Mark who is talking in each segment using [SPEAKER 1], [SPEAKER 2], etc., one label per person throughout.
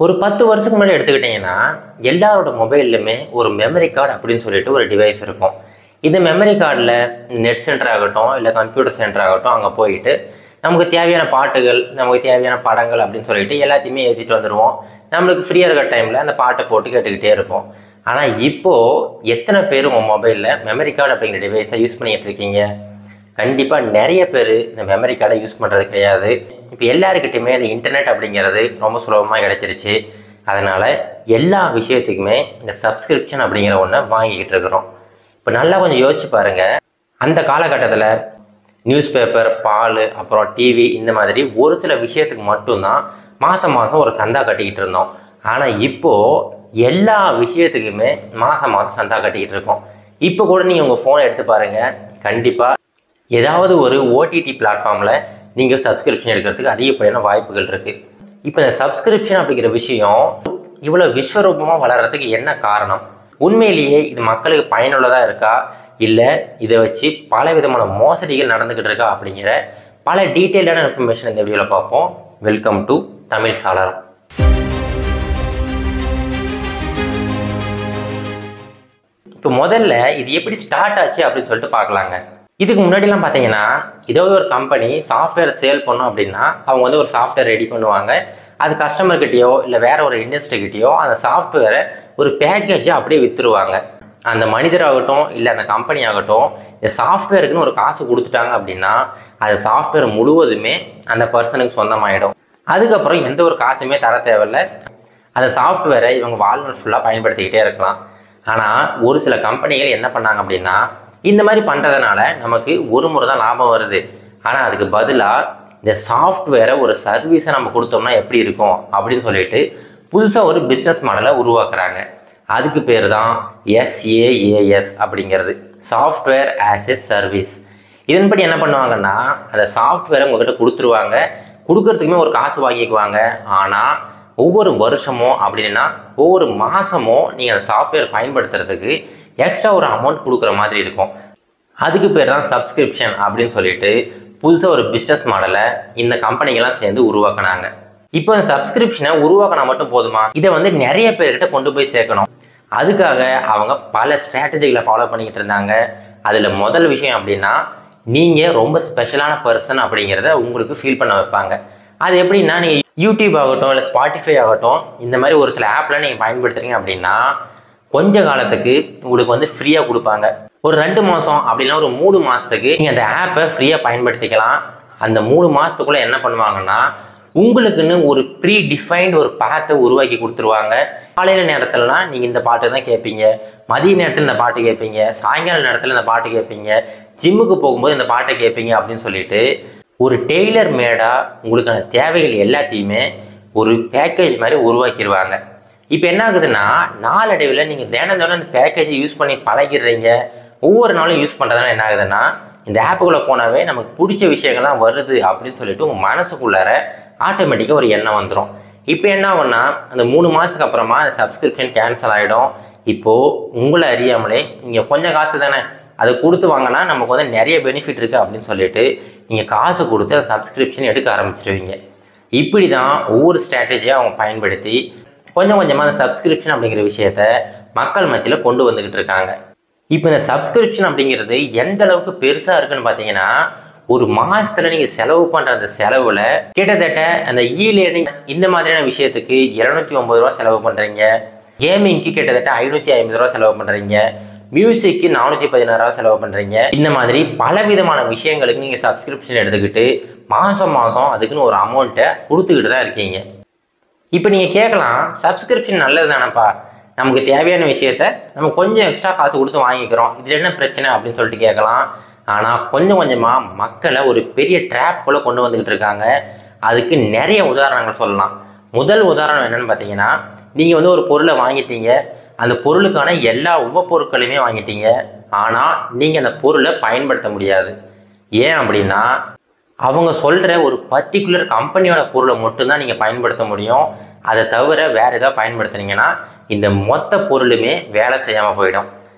[SPEAKER 1] ஒரு 10 வருஷத்துக்கு முன்னாடி எடுத்துக்கிட்டிங்கன்னா எல்லாரோட மொபைல்லுமே ஒரு மெமரி கார்டு அப்படின்னு சொல்லிட்டு ஒரு டிவைஸ் இருக்கும். இந்த மெமரி கார்டில் நெட் சென்டர் ஆகட்டும் இல்லை கம்ப்யூட்டர் சென்டர் ஆகட்டும் அங்கே போயிட்டு நமக்கு தேவையான பாட்டுகள் நமக்கு தேவையான படங்கள் அப்படின்னு சொல்லிட்டு எல்லாத்தையுமே ஏற்றிட்டு வந்துடுவோம். நம்மளுக்கு ஃப்ரீயாக இருக்கிற டைமில் அந்த பாட்டை போட்டு கேட்டுக்கிட்டே இருப்போம். ஆனால் இப்போது எத்தனை பேர் உங்கள் மொபைலில் மெமரி கார்டு அப்படிங்கிற டிவைஸை யூஸ் பண்ணிகிட்டு இருக்கீங்க? கண்டிப்பாக நிறைய பேர் இந்த மெமரி கார்டை யூஸ் பண்ணுறது கிடையாது. இப்போ எல்லாருக்கிட்டையுமே இந்த இன்டர்நெட் அப்படிங்கிறது ரொம்ப சுலபமாக கிடச்சிருச்சு. அதனால் எல்லா விஷயத்துக்குமே இந்த சப்ஸ்கிரிப்ஷன் அப்படிங்கிற ஒன்றை வாங்கிக்கிட்டு இருக்கிறோம். இப்போ நல்லா கொஞ்சம் யோசிச்சு பாருங்கள். அந்த காலகட்டத்தில் நியூஸ் பேப்பர், பால், அப்புறம் டிவி இந்த மாதிரி ஒரு சில விஷயத்துக்கு மட்டும்தான் மாதம் மாதம் ஒரு சந்தா கட்டிக்கிட்டு இருந்தோம். ஆனால் இப்போது எல்லா விஷயத்துக்குமே மாதம் மாதம் சந்தா கட்டிக்கிட்டு இருக்கோம். இப்போ கூட நீங்கள் உங்கள் ஃபோனை எடுத்து பாருங்கள், கண்டிப்பாக ஏதாவது ஒரு ஓடிடி பிளாட்ஃபார்மில் நீங்கள் சப்ஸ்கிரிப்ஷன் எடுக்கிறதுக்கு அதிகப்படியான வாய்ப்புகள் இருக்குது. இப்போ இந்த சப்ஸ்கிரிப்ஷன் அப்படிங்கிற விஷயம் இவ்வளோ விஸ்வரூபமாக வளர்கிறதுக்கு என்ன காரணம்? உண்மையிலேயே இது மக்களுக்கு பயனுள்ளதாக இருக்கா, இல்லை இதை வச்சு பல விதமான மோசடிகள் நடந்துக்கிட்டு இருக்கா அப்படிங்கிற பல டீட்டெயில்டான இன்ஃபர்மேஷன் இந்த வீடியோவில் பார்ப்போம். வெல்கம் டு தமிழ் சாளரம். இப்போ முதல்ல இது எப்படி ஸ்டார்ட் ஆச்சு அப்படின்னு சொல்லிட்டு பார்க்கலாங்க. இதுக்கு முன்னாடிலாம் பார்த்தீங்கன்னா ஏதாவது ஒரு கம்பெனி சாஃப்ட்வேர் சேல் பண்ணோம் அப்படின்னா அவங்க வந்து ஒரு சாஃப்ட்வேர் ரெடி பண்ணுவாங்க. அது கஸ்டமர்கிட்டயோ இல்லை வேற ஒரு இண்டஸ்ட்ரிக்கிட்டேயோ அந்த சாஃப்ட்வேரை ஒரு பேக்கேஜாக அப்படியே விற்றுருவாங்க. அந்த மனிதராகட்டும் இல்லை அந்த கம்பெனி ஆகட்டும் இந்த சாஃப்ட்வேருக்குன்னு ஒரு காசு கொடுத்துட்டாங்க அப்படின்னா அந்த சாஃப்ட்வேர் முழுவதுமே அந்த பர்சனுக்கு சொந்தமாயிடும். அதுக்கப்புறம் எந்த ஒரு காசுமே தர தேவையில்லை. அந்த சாஃப்ட்வேரை இவங்க வாழ்நாள் ஃபுல்லாக பயன்படுத்திக்கிட்டே இருக்கலாம். ஆனால் ஒரு சில கம்பெனிகள் என்ன பண்ணாங்க அப்படின்னா இந்த மாதிரி பண்ணுறதுனால நமக்கு ஒரு முறை தான் லாபம் வருது. ஆனால் அதுக்கு பதிலாக இந்த சாஃப்ட்வேரை ஒரு சர்வீஸை நம்ம கொடுத்தோம்னா எப்படி இருக்கும் அப்படின்னு சொல்லிட்டு புதுசாக ஒரு பிஸ்னஸ் மாடலை உருவாக்குறாங்க. அதுக்கு பேர் தான் SaaS அப்படிங்கிறது, சாஃப்ட்வேர் ஆஸ் எ சர்வீஸ். இதன்படி என்ன பண்ணுவாங்கன்னா அந்த சாஃப்ட்வேரை உங்கள்கிட்ட கொடுத்துருவாங்க. கொடுக்கறதுக்குமே ஒரு காசு வாங்கிக்குவாங்க. ஆனால் ஒவ்வொரு வருஷமும் அப்படின்னா ஒவ்வொரு மாதமும் நீங்கள் அந்த சாஃப்ட்வேர் பயன்படுத்துறதுக்கு எக்ஸ்ட்ரா ஒரு அமௌண்ட் கொடுக்குற மாதிரி இருக்கும். அதுக்கு பேர் தான் சப்ஸ்கிரிப்ஷன் அப்படின்னு சொல்லிட்டு புதுசாக ஒரு பிஸ்னஸ் மாடலை இந்த கம்பெனிகள்லாம் சேர்ந்து உருவாக்குனாங்க. இப்போ இந்த சப்ஸ்கிரிப்ஷனை உருவாக்கினா மட்டும் போதுமா? இதை வந்து நிறைய பேர்கிட்ட கொண்டு போய் சேர்க்கணும். அதுக்காக அவங்க பல ஸ்ட்ராட்டஜிகளை ஃபாலோ பண்ணிக்கிட்டு இருந்தாங்க. அதில் முதல் விஷயம் அப்படின்னா நீங்கள் ரொம்ப ஸ்பெஷலான பர்சன் அப்படிங்கிறத உங்களுக்கு ஃபீல் பண்ண வைப்பாங்க. அது எப்படின்னா நீங்கள் யூடியூப் ஆகட்டும் இல்லை ஸ்பாட்டிஃபை ஆகட்டும் இந்த மாதிரி ஒரு சில ஆப்லாம் நீங்கள் பயன்படுத்துகிறீங்க அப்படின்னா கொஞ்ச காலத்துக்கு உங்களுக்கு வந்து ஃப்ரீயாக கொடுப்பாங்க. ஒரு 2 மாதம் அப்படின்னா ஒரு 3 மாதத்துக்கு நீங்கள் அந்த ஆப்பை ஃப்ரீயாக பயன்படுத்திக்கலாம். அந்த 3 மாதத்துக்குள்ளே என்ன பண்ணுவாங்கன்னா உங்களுக்குன்னு ஒரு ப்ரீ டிஃபைன்டு ஒரு பாட்டை உருவாக்கி கொடுத்துருவாங்க. காலையில் நேரத்திலலாம் நீங்கள் இந்த பாட்டு தான் கேட்பீங்க, மதிய நேரத்தில் இந்த பாட்டு கேட்பீங்க, சாயங்கால நேரத்தில் இந்த பாட்டு கேட்பீங்க, ஜிம்முக்கு போகும்போது இந்த பாட்டை கேட்பீங்க அப்படின்னு சொல்லிட்டு ஒரு டெய்லர் மேடாக உங்களுக்கான தேவைகள் எல்லாத்தையுமே ஒரு பேக்கேஜ் மாதிரி உருவாக்கிடுவாங்க. இப்போ என்ன ஆகுதுன்னா நாளடைவில் நீங்கள் தினம் அந்த பேக்கேஜை யூஸ் பண்ணி பழகிடுறீங்க. ஒவ்வொரு நாளும் யூஸ் பண்ணுறதுனால என்ன ஆகுதுன்னா இந்த ஆப்புக்குள்ளே போனாவே நமக்கு பிடிச்ச விஷயங்கள்லாம் வருது அப்படின்னு சொல்லிட்டு உங்கள் மனசுக்குள்ளார ஆட்டோமேட்டிக்காக ஒரு எண்ணம் வந்துடும். இப்போ என்ன ஆகும்னா அந்த 3 மாதத்துக்கு அப்புறமா அந்த சப்ஸ்கிரிப்ஷன் கேன்சல் ஆகிடும். இப்போது உங்களை அறியாமலே நீங்கள் கொஞ்சம் காசு தானே அதை கொடுத்து வாங்கினா நமக்கு வந்து நிறைய பெனிஃபிட் இருக்குது அப்படின்னு சொல்லிட்டு நீங்கள் காசு கொடுத்து அந்த சப்ஸ்கிரிப்ஷன் எடுக்க ஆரம்பிச்சிருவீங்க. இப்படி தான் ஒவ்வொரு ஸ்ட்ராட்டஜியாக அவங்க பயன்படுத்தி கொஞ்சம் கொஞ்சமாக அந்த சப்ஸ்கிரிப்ஷன் அப்படிங்கிற விஷயத்த மக்கள் மத்தியில் கொண்டு வந்துக்கிட்டு இருக்காங்க. இப்போ இந்த சப்ஸ்கிரிப்ஷன் அப்படிங்கிறது எந்த அளவுக்கு பெருசாக இருக்குன்னு பார்த்தீங்கன்னா ஒரு மாதத்தில் நீங்கள் செலவு பண்ணுற அந்த செலவில் கிட்டத்தட்ட அந்த லேர்னிங் இந்த மாதிரியான விஷயத்துக்கு 709 ரூபா செலவு பண்ணுறீங்க, கேமிங்க்கு கிட்டத்தட்ட 550 ரூபா செலவு பண்ணுறீங்க, மியூசிக்கு 416 ரூபா செலவு பண்ணுறீங்க. இந்த மாதிரி பல விதமான விஷயங்களுக்கு நீங்கள் சப்ஸ்கிரிப்ஷன் எடுத்துக்கிட்டு மாதம் மாதம் அதுக்குன்னு ஒரு அமௌண்ட்டை கொடுத்துக்கிட்டு தான் இருக்கீங்க. இப்போ நீங்கள் கேட்கலாம், சப்ஸ்கிரிப்ஷன் நல்லது தானேப்பா, நமக்கு தேவையான விஷயத்த நம்ம கொஞ்சம் எக்ஸ்ட்ரா காசு கொடுத்து வாங்கிக்கிறோம், இதில் என்ன பிரச்சனை அப்படின்னு சொல்லிட்டு கேட்கலாம். ஆனால் கொஞ்சம் கொஞ்சமாக மக்களை ஒரு பெரிய ட்ராப்புக்குள்ளே கொண்டு வந்துக்கிட்டு இருக்காங்க. அதுக்கு நிறைய உதாரணங்கள் சொல்லலாம். முதல் உதாரணம் என்னென்னு பார்த்தீங்கன்னா நீங்கள் வந்து ஒரு பொருளை வாங்கிட்டீங்க, அந்த பொருளுக்கான எல்லா உபப்பொருட்களையுமே வாங்கிட்டீங்க. ஆனால் நீங்கள் அந்த பொருளை பயன்படுத்த முடியாது. ஏன் அப்படின்னா அவங்க சொல்கிற ஒரு பர்டிகுலர் கம்பெனியோட பொருளை மட்டும்தான் நீங்கள் பயன்படுத்த முடியும். அதை தவிர வேறு எதாவது பயன்படுத்துனீங்கன்னா இந்த மொத்த பொருளுமே வேலை செய்யாமல் போயிடும்.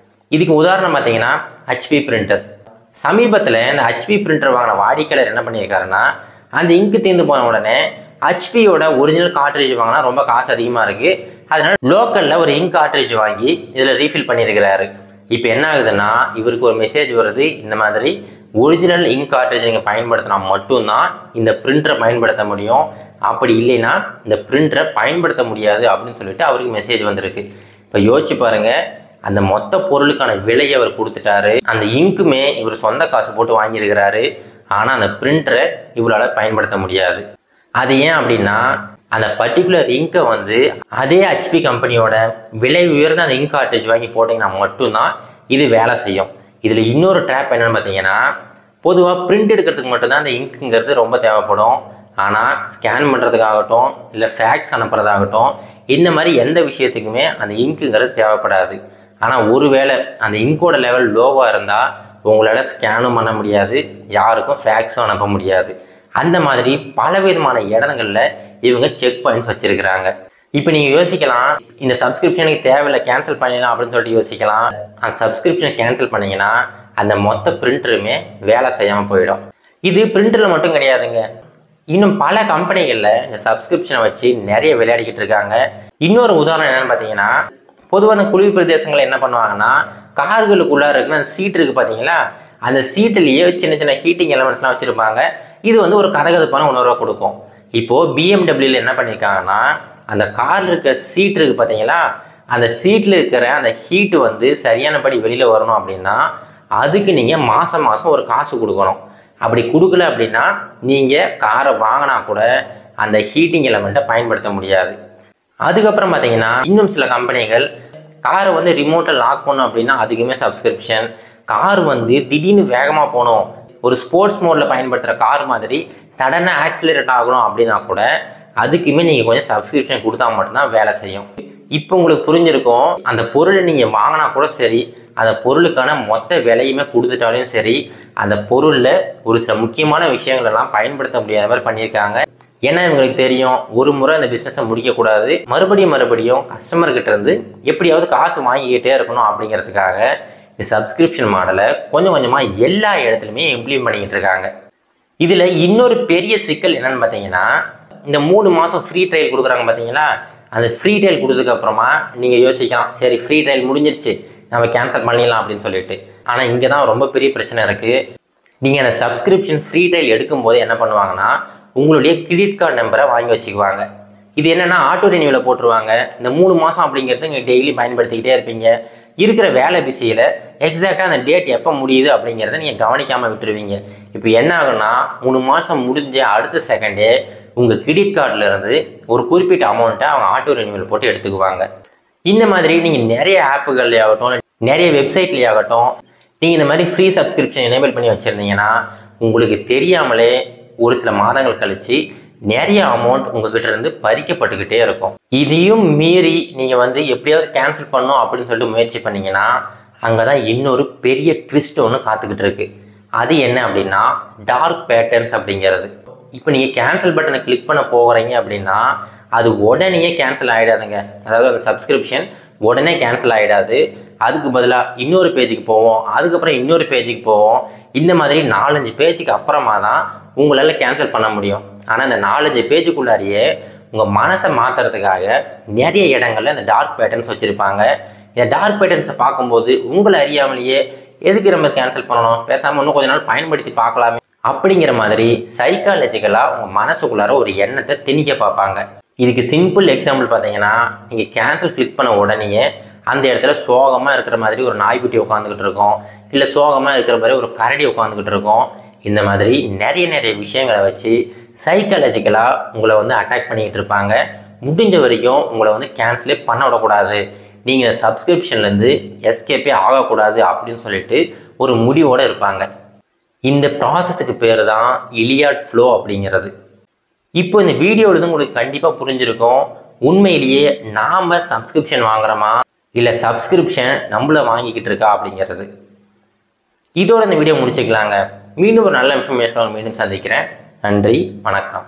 [SPEAKER 1] இதுக்கு உதாரணம் பார்த்தீங்கன்னா HP பிரிண்டர். சமீபத்தில் இந்த HP பிரிண்டர் வாங்கின வாடிக்கையாளர் என்ன பண்ணியிருக்காருன்னா அந்த இங்கு தீர்ந்து போன உடனே ஹெச்பியோட ஒரிஜினல் கார்ட்ரேஜ் வாங்கினா ரொம்ப காசு அதிகமாக இருக்குது. அதனால லோக்கலில் ஒரு இங்க் கார்ட்ரேஜ் வாங்கி இதில் ரீஃபில் பண்ணியிருக்கிறாரு. இப்போ என்ன ஆகுதுன்னா இவருக்கு ஒரு மெசேஜ் வருது, இந்த மாதிரி ஒரிஜினல் இங்க் கார்ட்ரேஜ் நீங்கள் பயன்படுத்தினா மட்டும்தான் இந்த பிரிண்டரை பயன்படுத்த முடியும், அப்படி இல்லைன்னா இந்த பிரிண்டரை பயன்படுத்த முடியாது அப்படின்னு சொல்லிட்டு அவருக்கு மெசேஜ் வந்திருக்கு. இப்போ யோசிச்சு பாருங்கள், அந்த மொத்த பொருளுக்கான விலையை அவர் கொடுத்துட்டாரு, அந்த இங்க்குமே இவர் சொந்த காசு போட்டு வாங்கியிருக்கிறாரு. ஆனால் அந்த பிரிண்டரை இவரால் பயன்படுத்த முடியாது. அது ஏன் அப்படின்னா அந்த பர்டிகுலர் இங்கை வந்து அதே ஹெச்பி கம்பெனியோட விலை உயர்ந்த அந்த இங்க் கார்ட்ரேஜ் வாங்கி போட்டிங்கன்னா மட்டும்தான் இது வேலை செய்யும். இதில் இன்னொரு ட்ராப் என்னென்னு பார்த்தீங்கன்னா, பொதுவாக பிரிண்ட் எடுக்கிறதுக்கு மட்டும்தான் அந்த இங்க்குங்கிறது ரொம்ப தேவைப்படும். ஆனால் ஸ்கேன் பண்ணுறதுக்காகட்டும் இல்லை ஃபேக்ஸ் அனுப்புறதாகட்டும் இந்த மாதிரி எந்த விஷயத்துக்குமே அந்த இங்க்குங்கிறது தேவைப்படாது. ஆனால் ஒருவேளை அந்த இங்கோட லெவல் லோவாக இருந்தால் உங்களால் ஸ்கேனும் பண்ண முடியாது, யாருக்கும் ஃபேக்ஸும் அனுப்ப முடியாது. அந்த மாதிரி பலவிதமான இடங்களில் இவங்க செக் பாயிண்ட்ஸ் வச்சுருக்கிறாங்க. இப்போ நீங்கள் யோசிக்கலாம், இந்த சப்ஸ்கிரிப்ஷனுக்கு தேவையில்லை கேன்சல் பண்ணிடலாம் அப்படின்னு சொல்லிட்டு யோசிக்கலாம். அந்த சப்ஸ்கிரிப்ஷனை கேன்சல் பண்ணிங்கன்னா அந்த மொத்த பிரிண்டருமே வேலை செய்யாமல் போயிடும். இது பிரிண்டரில் மட்டும் கிடையாதுங்க, இன்னும் பல கம்பெனிகளில் இந்த சப்ஸ்கிரிப்ஷனை வச்சு நிறைய விளையாடிக்கிட்டு இருக்காங்க. இன்னொரு உதாரணம் என்னென்னு பார்த்தீங்கன்னா, பொதுவான குளிர் பிரதேசங்கள் என்ன பண்ணுவாங்கன்னா, கார்களுக்குள்ளார இருக்கிற அந்த சீட் இருக்குது பார்த்தீங்களா, அந்த சீட்டுலேயே சின்ன சின்ன ஹீட்டிங் எலமெண்ட்ஸ்லாம் வச்சுருப்பாங்க. இது வந்து ஒரு கதகதப்பான உணர்வை கொடுக்கும். இப்போது பிஎம்டபிள்யூவில் என்ன பண்ணியிருக்காங்கன்னா, அந்த காரில் இருக்கிற சீட் இருக்குது பார்த்தீங்களா, அந்த சீட்டில் இருக்கிற அந்த ஹீட்டு வந்து சரியானபடி வெளியில் வரணும் அப்படின்னா அதுக்கு நீங்கள் மாதம் ஒரு காசு கொடுக்கணும். அப்படி கொடுக்கல அப்படின்னா நீங்கள் காரை வாங்கினா கூட அந்த ஹீட்டிங் எலமெண்ட்டை பயன்படுத்த முடியாது. அதுக்கப்புறம் பார்த்தீங்கன்னா இன்னும் சில கம்பெனிகள் காரை வந்து ரிமோட்டை லாக் பண்ணணும் அப்படின்னா அதுக்குமே சப்ஸ்கிரிப்ஷன். கார் வந்து திடீர்னு வேகமாக போகணும், ஒரு ஸ்போர்ட்ஸ் மோடில் பயன்படுத்துகிற கார் மாதிரி சடனாக ஆக்சிலரேட் ஆகணும் அப்படின்னா கூட அதுக்குமே நீங்கள் கொஞ்சம் சப்ஸ்கிரிப்ஷன் கொடுத்தா மட்டும்தான் வேலை செய்யும். இப்போ உங்களுக்கு புரிஞ்சிருக்கும், அந்த பொருளை நீங்கள் வாங்கினா கூட சரி, அந்த பொருளுக்கான மொத்த விலையுமே கொடுத்துட்டாலும் சரி, அந்த பொருளில் ஒரு சில முக்கியமான விஷயங்கள் எல்லாம் பயன்படுத்த முடியாத மாதிரி பண்ணியிருக்காங்க. ஏன்னா இவங்களுக்கு தெரியும், ஒரு முறை அந்த பிஸ்னஸை முடிக்கக்கூடாது, மறுபடியும் கஸ்டமர்கிட்ட இருந்து எப்படியாவது காசு வாங்கிக்கிட்டே இருக்கணும். அப்படிங்கிறதுக்காக இந்த சப்ஸ்கிரிப்ஷன் மாடலை கொஞ்சம் கொஞ்சமாக எல்லா இடத்துலையுமே இம்ப்ளிமெண்ட் பண்ணிக்கிட்டு இருக்காங்க. இதில் இன்னொரு பெரிய சிக்கல் என்னென்னு பார்த்தீங்கன்னா, இந்த 3 மாதம் ஃப்ரீ ட்ரையல் கொடுக்குறாங்க பார்த்தீங்களா, அந்த ஃப்ரீ ட்ரையல் கொடுத்ததுக்கப்புறமா நீங்கள் யோசிக்கலாம், சரி ஃப்ரீ ட்ரையல் முடிஞ்சிருச்சு நம்ம கேன்சல் பண்ணிடலாம் அப்படின்னு சொல்லிட்டு. ஆனால் இங்கே தான் ரொம்ப பெரிய பிரச்சனை இருக்குது. நீங்கள் அந்த சப்ஸ்கிரிப்ஷன் ஃப்ரீ ட்ரையல் எடுக்கும்போது என்ன பண்ணுவாங்கன்னா, உங்களுடைய கிரெடிட் கார்டு நம்பரை வாங்கி வச்சுக்குவாங்க. இது என்னென்னா ஆட்டோ ரெனியூவில் போட்டுருவாங்க. இந்த 3 மாதம் அப்படிங்கிறது நீங்கள் டெய்லி பயன்படுத்திக்கிட்டே இருப்பீங்க. இருக்கிற வேலை பிஸியில் எக்ஸாக்டாக அந்த டேட் எப்போ முடியுது அப்படிங்கிறத நீங்கள் கவனிக்காமல் விட்டுருவீங்க. இப்போ என்ன ஆகுன்னா 3 மாதம் முடிஞ்ச அடுத்த செகண்டே உங்கள் கிரெடிட் கார்டிலேருந்து ஒரு குறிப்பிட்ட அமௌண்ட்டை அவங்க ஆட்டோ ரெனியூவில் போட்டு எடுத்துக்குவாங்க. இந்த மாதிரி நீங்கள் நிறைய ஆப்புகள்லேயே ஆகட்டும், நிறைய வெப்சைட்லேயே ஆகட்டும், நீங்கள் இந்த மாதிரி ஃப்ரீ சப்ஸ்கிரிப்ஷன் எனேபிள் பண்ணி வச்சுருந்தீங்கன்னா உங்களுக்கு தெரியாமலே ஒரு சில மாதங்கள் கழித்து நிறைய அமௌண்ட் உங்ககிட்ட இருந்து பறிக்கப்பட்டுக்கிட்டே இருக்கும். இதையும் மீறி நீங்கள் வந்து எப்படியாவது கேன்சல் பண்ணணும் அப்படின்னு சொல்லிட்டு முயற்சி பண்ணிங்கன்னா அங்கே தான் இன்னொரு பெரிய ட்விஸ்ட் ஒன்று காத்துக்கிட்டு இருக்கு. அது என்ன அப்படின்னா டார்க் பேட்டர்ன்ஸ் அப்படிங்கிறது. இப்போ நீங்கள் கேன்சல் பட்டனை கிளிக் பண்ண போகிறீங்க அப்படின்னா அது உடனே கேன்சல் ஆகிடாதுங்க. அதாவது அந்த சப்ஸ்கிரிப்ஷன் உடனே கேன்சல் ஆகிடாது. அதுக்கு பதிலாக இன்னொரு பேஜுக்கு போவோம், அதுக்கப்புறம் இன்னொரு பேஜுக்கு போவோம். இந்த மாதிரி 4-5 பேஜுக்கு அப்புறமா தான் உங்களால் கேன்சல் பண்ண முடியும். ஆனால் இந்த 4-5 பேஜுக்குள்ளாரியே உங்கள் மனசை மாற்றுறதுக்காக நிறைய இடங்களில் இந்த டார்க் பேட்டர்ன்ஸ் வச்சுருப்பாங்க. இந்த டார்க் பேட்டர்ன்ஸை பார்க்கும்போது உங்களை அறியாமலேயே எதுக்கு நம்ம கேன்சல் பண்ணணும், பேசாமல் இன்னும் கொஞ்ச நாள் பயன்படுத்தி பார்க்கலாமே அப்படிங்கிற மாதிரி சைக்காலஜிக்கலாக உங்கள் மனசுக்குள்ளார ஒரு எண்ணத்தை திணிக்க பார்ப்பாங்க. இதுக்கு சிம்பிள் எக்ஸாம்பிள் பார்த்தீங்கன்னா, நீங்கள் கேன்சல் கிளிக் பண்ண உடனேயே அந்த இடத்துல சோகமாக இருக்கிற மாதிரி ஒரு நாய்க்குட்டி உட்காந்துக்கிட்டு இருக்கும், இல்லை சோகமாக இருக்கிற மாதிரி ஒரு கரடி உட்காந்துக்கிட்டு இருக்கும். இந்த மாதிரி நிறைய விஷயங்களை வச்சு சைக்காலஜிக்கலாக உங்களை வந்து அட்டாக் பண்ணிக்கிட்டு இருப்பாங்க. முடிஞ்ச வரைக்கும் உங்களை வந்து கேன்சலே பண்ண விடக்கூடாது, நீங்கள் சப்ஸ்கிரிப்ஷன்லேருந்து எஸ்கேப்பே ஆகக்கூடாது அப்படின்னு சொல்லிட்டு ஒரு முடிவோடு இருப்பாங்க. இந்த ப்ராசஸுக்கு பேர் தான் இலியாட் ஃப்ளோ அப்படிங்கிறது. இப்போ இந்த வீடியோவிலேருந்து உங்களுக்கு கண்டிப்பாக புரிஞ்சிருக்கும், உண்மையிலேயே நாம் சப்ஸ்கிரிப்ஷன் வாங்குறோமா இல்லை சப்ஸ்கிரிப்ஷன் நம்மளை வாங்கிக்கிட்டு இருக்கா அப்படிங்கிறது. இதோட இந்த வீடியோ முடிச்சுக்கலாங்க. மீண்டும் ஒரு நல்ல இன்ஃபர்மேஷனோட மீண்டும் சந்திக்கிறேன். நன்றி, வணக்கம்.